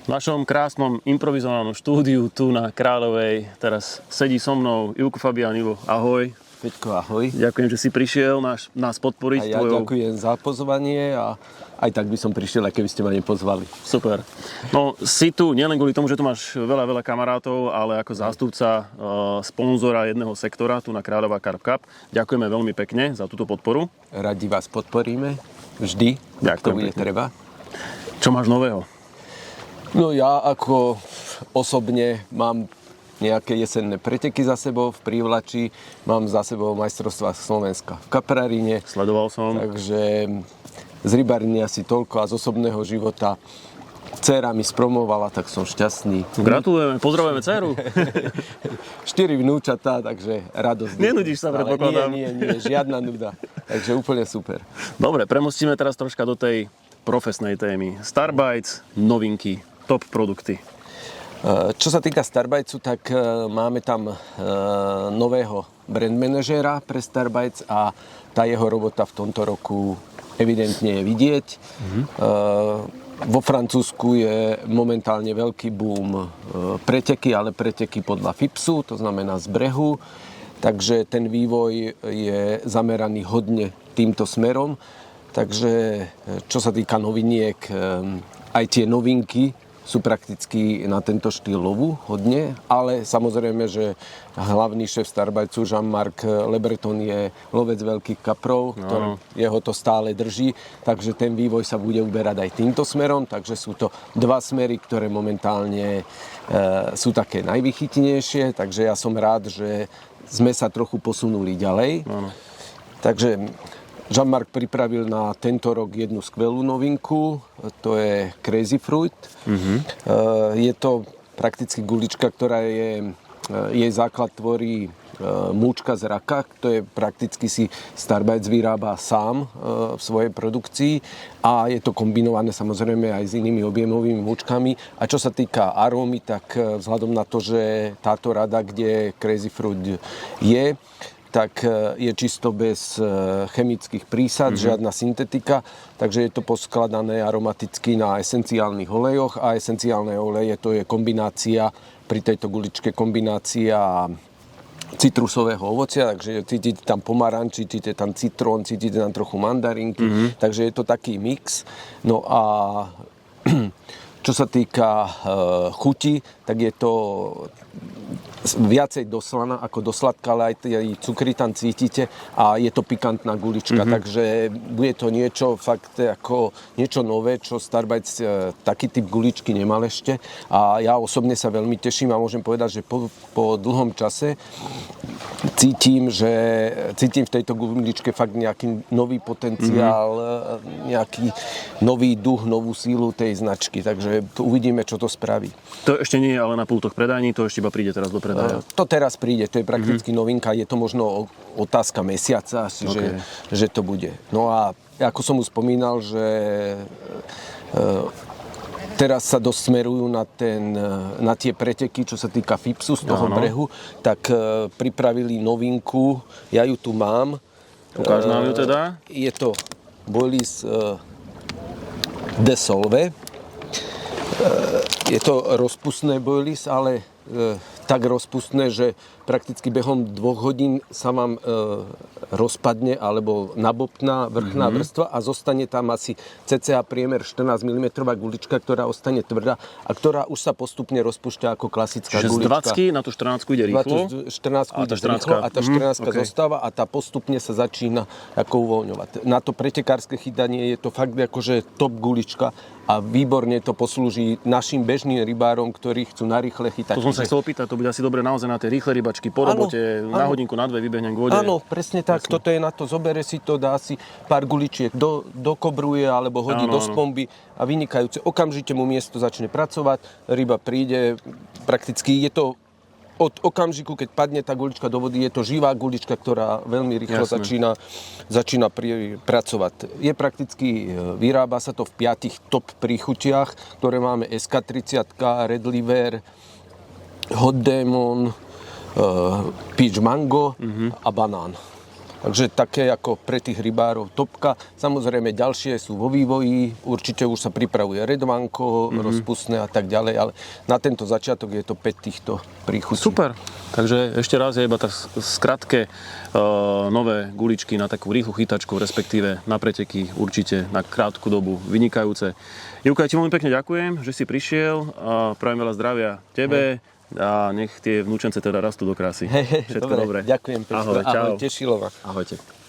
V našom krásnom improvizovanom štúdiu tu na Kráľovej teraz sedí so mnou Ivko Fabián. Ivo, ahoj. Peťko, ahoj. Ďakujem, že si prišiel nás podporiť. A ja ďakujem za pozvanie a aj tak by som prišiel, aj keby ste ma nepozvali. Super. No, si tu nielen kvôli tomu, že tu máš veľa kamarátov, ale ako zástupca sponzora jedného sektora tu na Kráľová Carb Cup. Ďakujeme veľmi pekne za túto podporu. Radi vás podporíme. Vždy, ak to bude treba. Čo máš nového? No ja ako osobne mám nejaké jesenné preteky za sebou v Prívlači, mám za sebou majstrovstvá Slovenska v Kapraríne. Sledoval som. Takže z rybariny asi toľko a z osobného života. Dcéra mi spromovala, tak som šťastný. Gratulujeme, pozdravujeme dcéru. 4 vnúčatá, takže radosť. Nenudíš sa, predpokladám. Nie, žiadna nuda. Takže úplne super. Dobre, premostíme teraz troška do tej profesnej témy. Starbites, novinky, top produkty. Čo sa týka Starbitesu, tak máme tam nového brand manažéra pre Starbites a tá jeho robota v tomto roku evidentne je vidieť. Vo Francúzsku je momentálne veľký boom preteky, ale preteky podľa FIPSu, to znamená z brehu. Takže ten vývoj je zameraný hodne týmto smerom. Takže čo sa týka noviniek, aj tie novinky sú prakticky na tento štýl lovu hodne, ale samozrejme, že hlavný šéf Starbitesu Jean-Marc Le Breton je lovec veľkých kaprov, jeho to stále drží, takže ten vývoj sa bude uberať aj týmto smerom, takže sú to dva smery, ktoré momentálne sú také najvychytnejšie, takže ja som rád, že sme sa trochu posunuli ďalej. Takže Jean-Marc pripravil na tento rok jednu skvelú novinku, to je Crazy Fruit. Je to prakticky gulička, ktorá jej základ tvorí múčka z raka, to je prakticky si Starbites vyrába sám v svojej produkcii a je to kombinované samozrejme aj s inými objemovými múčkami. A čo sa týka arómy, tak vzhľadom na to, že táto rada, kde Crazy Fruit je, tak je čisto bez chemických prísad, žiadna syntetika, takže je to poskladané aromaticky na esenciálnych olejoch a esenciálne oleje to je kombinácia, pri tejto guličke kombinácia citrusového ovocia, takže cítite tam pomaranč, cítite tam citrón, cítite tam trochu mandarinky, takže je to taký mix. No a čo sa týka chuti, tak je to viacej do slana ako do sladka, ale aj tie cukry tam cítite a je to pikantná gulička, takže bude to niečo fakt ako niečo nové, čo Starbites taký typ guličky nemal ešte a ja osobne sa veľmi teším a môžem povedať, že po dlhom čase cítim v tejto guličke fakt nejaký nový potenciál, nejaký nový duch, novú sílu tej značky, takže uvidíme, čo to spraví. To ešte nie je ale na pultoch predajní, to ešte iba príde teraz do predaja. To teraz príde, to je prakticky novinka, je to možno otázka mesiaca asi, že to bude. No a ako som už spomínal, že teraz sa dosť smerujú na tie preteky, čo sa týka FIPSu z toho brehu, tak pripravili novinku, ja ju tu mám. Ukáž nám ju teda. Je to Boilies de Solve. Je to rozpustné Boilies, ale tak rozpustné, že prakticky behom 2 hodín sa vám rozpadne alebo nabobtná vrchná vrstva a zostane tam asi cca priemer 14 mm gulička, ktorá ostane tvrdá a ktorá už sa postupne rozpúšťa ako klasická gulička. Čiže z 20 na tú 14 ide rýchlo? 14 ide rýchlo a tá 14 zostáva a tá postupne sa začína ako uvoľňovať. Na to pretekárske chytanie je to fakt akože top gulička a výborne to poslúži našim bežným rybárom, ktorí chcú narýchle chytať. To som sa chcel opýtať, to bude asi dobre naozaj na tie rýchle rybačky po robote, na hodinku, na 2 vybehnem k vode. Áno, presne tak, toto je na to, zobere si to, dá si pár guličiek do kobruje alebo hodí do spomby a vynikajúce. Okamžite mu miesto začne pracovať, ryba príde, prakticky je to od okamžiku, keď padne tá gulička do vody, je to živá gulička, ktorá veľmi rýchlo začína pracovať. Je prakticky, vyrába sa to v 5 top príchutiach, ktoré máme SK30, Red Liver, Hot Demon, Peach Mango a banán. Takže také ako pre tých rybárov topka. Samozrejme ďalšie sú vo vývoji, určite už sa pripravuje redvanko, rozpustné a tak ďalej, ale na tento začiatok je to 5 týchto príchutí. Super. Takže ešte raz je iba tak skratke nové guličky na takú rýchlu chytačku, respektíve na preteky určite na krátku dobu vynikajúce. Jurko, ja ti veľmi pekne ďakujem, že si prišiel a prajem veľa zdravia tebe. A nech tie vnúčence teda rastú do krásy. Všetko dobre. Ďakujem pekne. Ahoj, čau. Ahoj, tešilo ma. Ahojte.